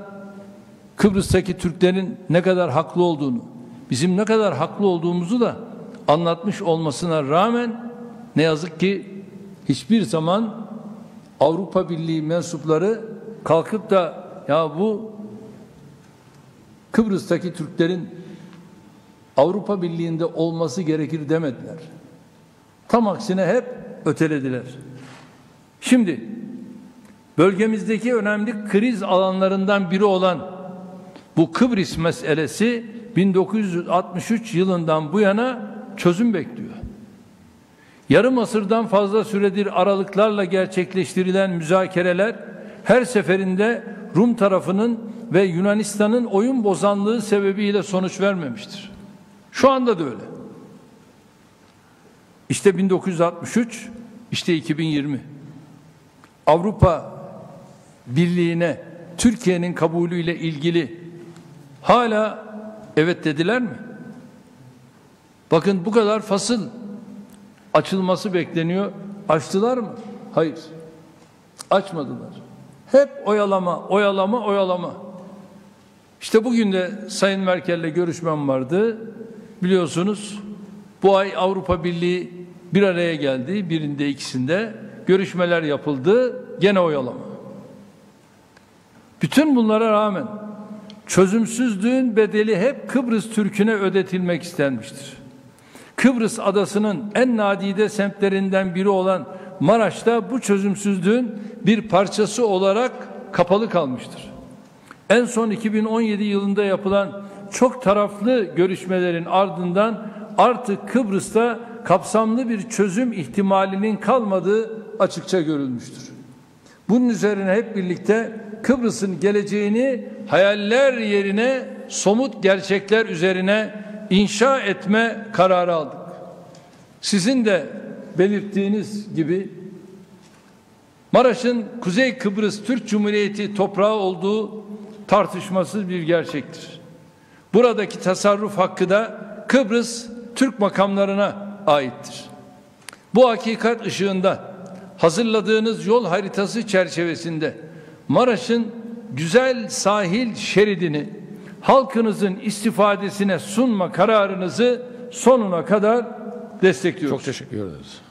Kıbrıs'taki Türklerin ne kadar haklı olduğunu, bizim ne kadar haklı olduğumuzu da anlatmış olmasına rağmen ne yazık ki hiçbir zaman Avrupa Birliği mensupları kalkıp da ya bu Kıbrıs'taki Türklerin Avrupa Birliği'nde olması gerekir demediler. Tam aksine hep ötelediler. Şimdi bölgemizdeki önemli kriz alanlarından biri olan bu Kıbrıs meselesi 1963 yılından bu yana çözüm bekliyor. Yarım asırdan fazla süredir aralıklarla gerçekleştirilen müzakereler her seferinde Rum tarafının ve Yunanistan'ın oyun bozanlığı sebebiyle sonuç vermemiştir. Şu anda da öyle. İşte 1963, işte 2020. Avrupa Birliği'ne Türkiye'nin kabulüyle ilgili hala evet dediler mi? Bakın bu kadar fasıl açılması bekleniyor. Açtılar mı? Hayır. Açmadılar. Hep oyalama. İşte bugün de Sayın Merkel'le görüşmem vardı. Biliyorsunuz bu ay Avrupa Birliği bir araya geldi. Birinde ikisinde görüşmeler yapıldı. Gene oyalama. Bütün bunlara rağmen çözümsüzlüğün bedeli hep Kıbrıs Türk'üne ödetilmek istenmiştir. Kıbrıs adasının en nadide semtlerinden biri olan Maraş'ta bu çözümsüzlüğün bir parçası olarak kapalı kalmıştır. En son 2017 yılında yapılan çok taraflı görüşmelerin ardından artık Kıbrıs'ta kapsamlı bir çözüm ihtimalinin kalmadığı açıkça görülmüştür. Bunun üzerine hep birlikte Kıbrıs'ın geleceğini hayaller yerine somut gerçekler üzerine inşa etme kararı aldık. Sizin de belirttiğiniz gibi Maraş'ın Kuzey Kıbrıs Türk Cumhuriyeti toprağı olduğu tartışmasız bir gerçektir. Buradaki tasarruf hakkı da Kıbrıs Türk makamlarına aittir. Bu hakikat ışığında hazırladığınız yol haritası çerçevesinde Maraş'ın güzel sahil şeridini halkınızın istifadesine sunma kararınızı sonuna kadar destekliyoruz. Çok teşekkür ederiz.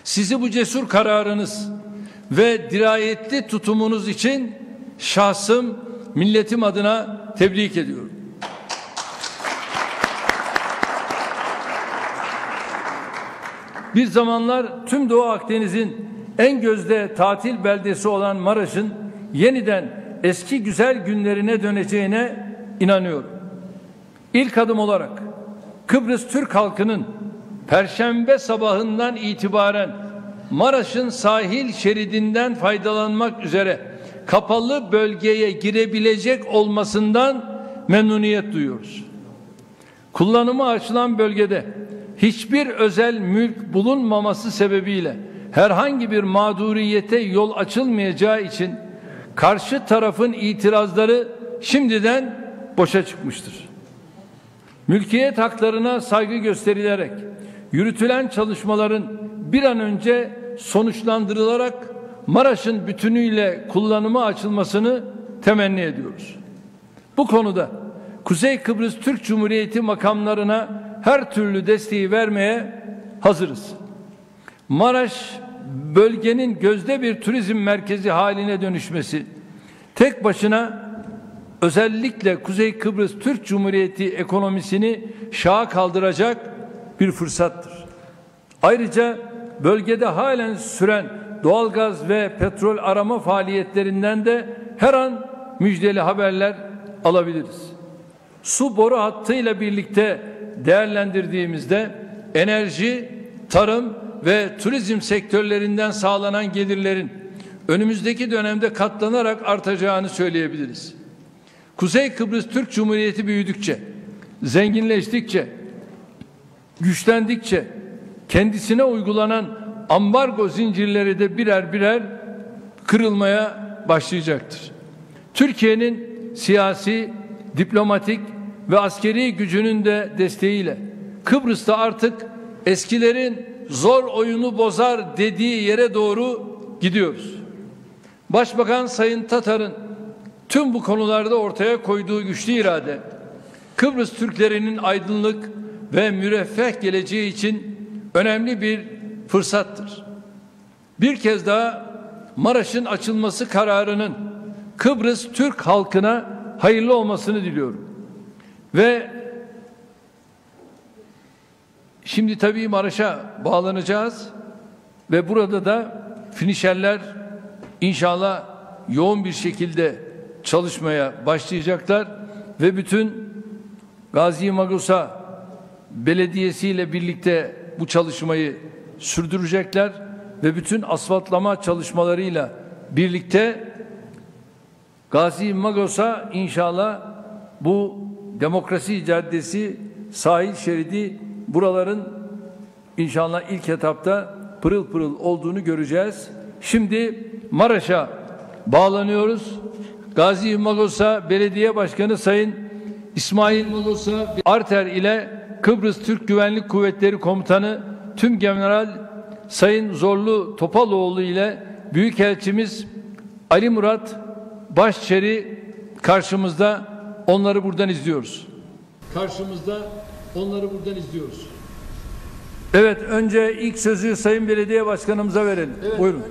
Sizi bu cesur kararınız ve dirayetli tutumunuz için şahsım, milletim adına tebrik ediyorum. Bir zamanlar tüm Doğu Akdeniz'in en gözde tatil beldesi olan Maraş'ın yeniden eski güzel günlerine döneceğine inanıyorum. İlk adım olarak Kıbrıs Türk halkının Perşembe sabahından itibaren Maraş'ın sahil şeridinden faydalanmak üzere kapalı bölgeye girebilecek olmasından memnuniyet duyuyoruz. Kullanıma açılan bölgede hiçbir özel mülk bulunmaması sebebiyle herhangi bir mağduriyete yol açılmayacağı için karşı tarafın itirazları şimdiden boşa çıkmıştır. Mülkiyet haklarına saygı gösterilerek yürütülen çalışmaların bir an önce sonuçlandırılarak Maraş'ın bütünüyle kullanıma açılmasını temenni ediyoruz. Bu konuda Kuzey Kıbrıs Türk Cumhuriyeti makamlarına her türlü desteği vermeye hazırız. Maraş bölgenin gözde bir turizm merkezi haline dönüşmesi tek başına özellikle Kuzey Kıbrıs Türk Cumhuriyeti ekonomisini şaha kaldıracak bir fırsattır. Ayrıca bölgede halen süren doğalgaz ve petrol arama faaliyetlerinden de her an müjdeli haberler alabiliriz. Su boru hattıyla birlikte değerlendirdiğimizde enerji, tarım ve turizm sektörlerinden sağlanan gelirlerin önümüzdeki dönemde katlanarak artacağını söyleyebiliriz. Kuzey Kıbrıs Türk Cumhuriyeti büyüdükçe, zenginleştikçe, güçlendikçe kendisine uygulanan ambargo zincirleri de birer birer kırılmaya başlayacaktır. Türkiye'nin siyasi, diplomatik ve askeri gücünün de desteğiyle Kıbrıs'ta artık eskilerin zor oyunu bozar dediği yere doğru gidiyoruz. Başbakan Sayın Tatar'ın tüm bu konularda ortaya koyduğu güçlü irade, Kıbrıs Türklerinin aydınlık ve müreffeh geleceği için önemli bir fırsattır. Bir kez daha Maraş'ın açılması kararının Kıbrıs Türk halkına hayırlı olmasını diliyorum. Ve şimdi tabii Maraş'a bağlanacağız ve burada da finişerler inşallah yoğun bir şekilde çalışmaya başlayacaklar ve bütün Gazi Magusa Belediyesi ile birlikte bu çalışmayı sürdürecekler ve bütün asfaltlama çalışmalarıyla birlikte Gazi Magusa inşallah bu Demokrasi Caddesi, sahil şeridi buraların inşallah ilk etapta pırıl pırıl olduğunu göreceğiz. Şimdi Maraş'a bağlanıyoruz. Gazi Magusa Belediye Başkanı Sayın İsmail Magusa Arter ile Kıbrıs Türk Güvenlik Kuvvetleri Komutanı Tümgeneral Sayın Zorlu Topaloğlu ile Büyükelçimiz Ali Murat Başçeri karşımızda, onları buradan izliyoruz. Evet, önce ilk sözü Sayın Belediye Başkanımıza verelim. Buyurun.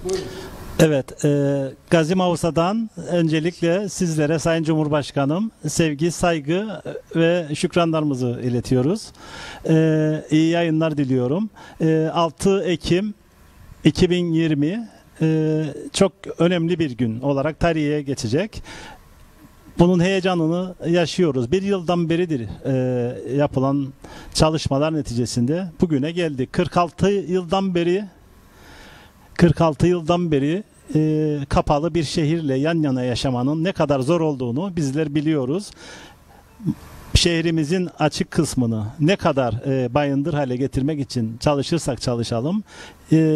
Buyurun. Evet, Gazi Mavusa'dan öncelikle sizlere Sayın Cumhurbaşkanım sevgi, saygı ve şükranlarımızı iletiyoruz. İyi yayınlar diliyorum. 6 Ekim 2020 çok önemli bir gün olarak tarihe geçecek. Bunun heyecanını yaşıyoruz. Bir yıldan beridir yapılan çalışmalar neticesinde bugüne geldik. 46 yıldan beri kapalı bir şehirle yan yana yaşamanın ne kadar zor olduğunu bizler biliyoruz. Şehrimizin açık kısmını ne kadar bayındır hale getirmek için çalışırsak çalışalım,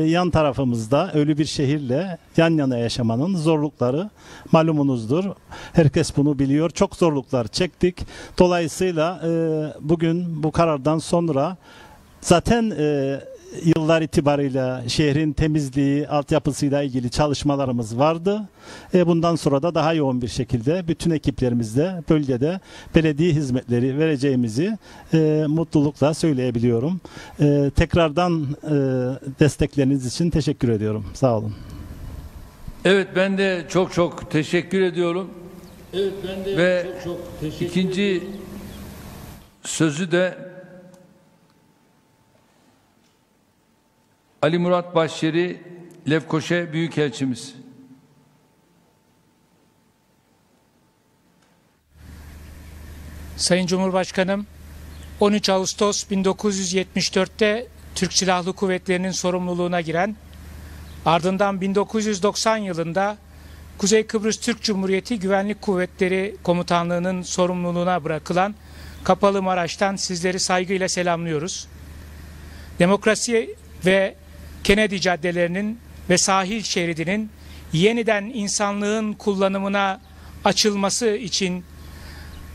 yan tarafımızda ölü bir şehirle yan yana yaşamanın zorlukları malumunuzdur. Herkes bunu biliyor. Çok zorluklar çektik. Dolayısıyla bugün bu karardan sonra zaten yıllar itibarıyla şehrin temizliği, altyapısıyla ilgili çalışmalarımız vardı. Bundan sonra da daha yoğun bir şekilde bütün ekiplerimizle bölgede belediye hizmetleri vereceğimizi mutlulukla söyleyebiliyorum. Tekrardan destekleriniz için teşekkür ediyorum. Sağ olun. Evet, ben de çok teşekkür ediyorum. Ve ikinci sözü de Ali Murat Başçeri, Lefkoşa Büyükelçimiz. Sayın Cumhurbaşkanım, 13 Ağustos 1974'te Türk Silahlı Kuvvetleri'nin sorumluluğuna giren, ardından 1990 yılında Kuzey Kıbrıs Türk Cumhuriyeti Güvenlik Kuvvetleri Komutanlığı'nın sorumluluğuna bırakılan Kapalı Maraş'tan sizleri saygıyla selamlıyoruz. Demokrasi ve Kennedy caddelerinin ve sahil şeridinin yeniden insanlığın kullanımına açılması için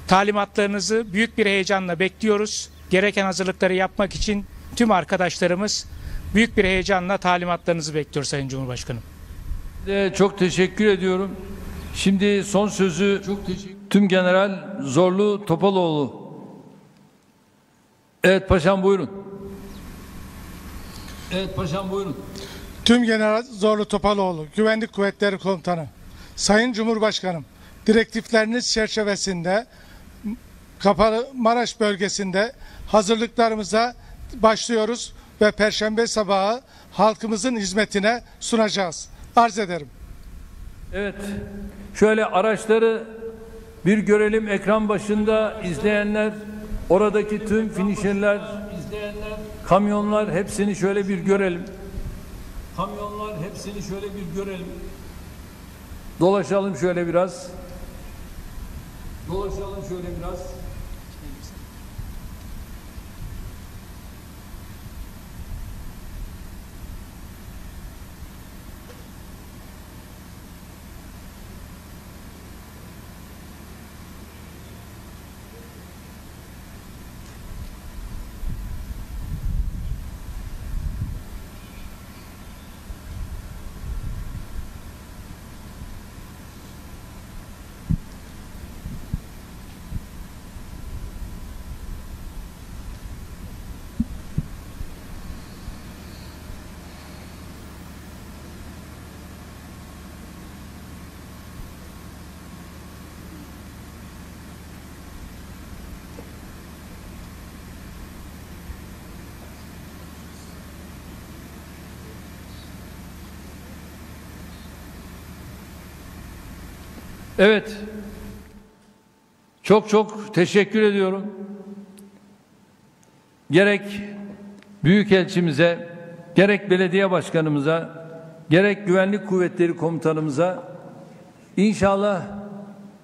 talimatlarınızı büyük bir heyecanla bekliyoruz. Gereken hazırlıkları yapmak için tüm arkadaşlarımız büyük bir heyecanla talimatlarınızı bekliyor Sayın Cumhurbaşkanım. Çok teşekkür ediyorum. Şimdi son sözü Tüm General Zorlu Topaloğlu. Evet paşam buyurun. Evet paşam buyurun. Tüm General Zorlu Topaloğlu, Güvenlik Kuvvetleri Komutanı, Sayın Cumhurbaşkanım, direktifleriniz çerçevesinde Kapalı Maraş bölgesinde hazırlıklarımıza başlıyoruz ve Perşembe sabahı halkımızın hizmetine sunacağız. Arz ederim. Evet, şöyle araçları bir görelim ekran başında izleyenler, oradaki tüm finişerler, kamyonlar hepsini şöyle bir görelim. Kamyonlar hepsini şöyle bir görelim. Dolaşalım şöyle biraz. Dolaşalım şöyle biraz. Evet. Çok teşekkür ediyorum. Gerek Büyükelçimize, gerek belediye başkanımıza, gerek Güvenlik Kuvvetleri Komutanımıza inşallah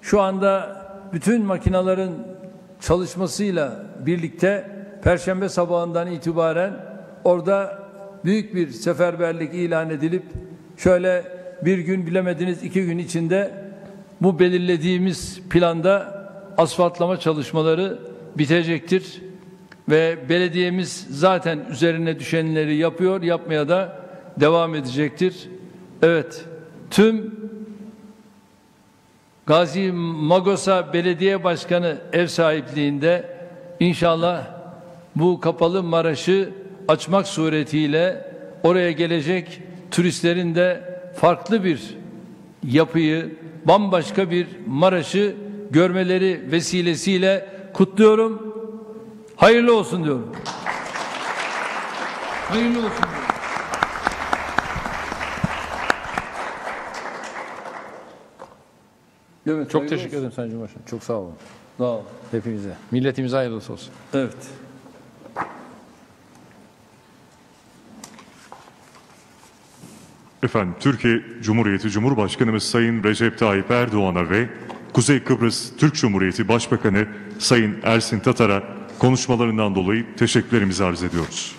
şu anda bütün makinaların çalışmasıyla birlikte Perşembe sabahından itibaren orada büyük bir seferberlik ilan edilip şöyle bir gün bilemediniz 2 gün içinde bu belirlediğimiz planda asfaltlama çalışmaları bitecektir ve belediyemiz zaten üzerine düşenleri yapıyor, yapmaya da devam edecektir. Evet, tüm Gazi Magosa Belediye Başkanı ev sahipliğinde inşallah bu Kapalı Maraş'ı açmak suretiyle oraya gelecek turistlerin de farklı bir yapıyı, bambaşka bir Maraş'ı görmeleri vesilesiyle kutluyorum. Hayırlı olsun diyorum. Hayırlı olsun diyorum. Evet, Çok teşekkür ederim Sayın Cumhurbaşkanım. Çok sağ olun. Sağ olun. Hepimize. Milletimize hayırlı olsun. Evet. Efendim, Türkiye Cumhuriyeti Cumhurbaşkanımız Sayın Recep Tayyip Erdoğan'a ve Kuzey Kıbrıs Türk Cumhuriyeti Başbakanı Sayın Ersin Tatar'a konuşmalarından dolayı teşekkürlerimizi arz ediyoruz.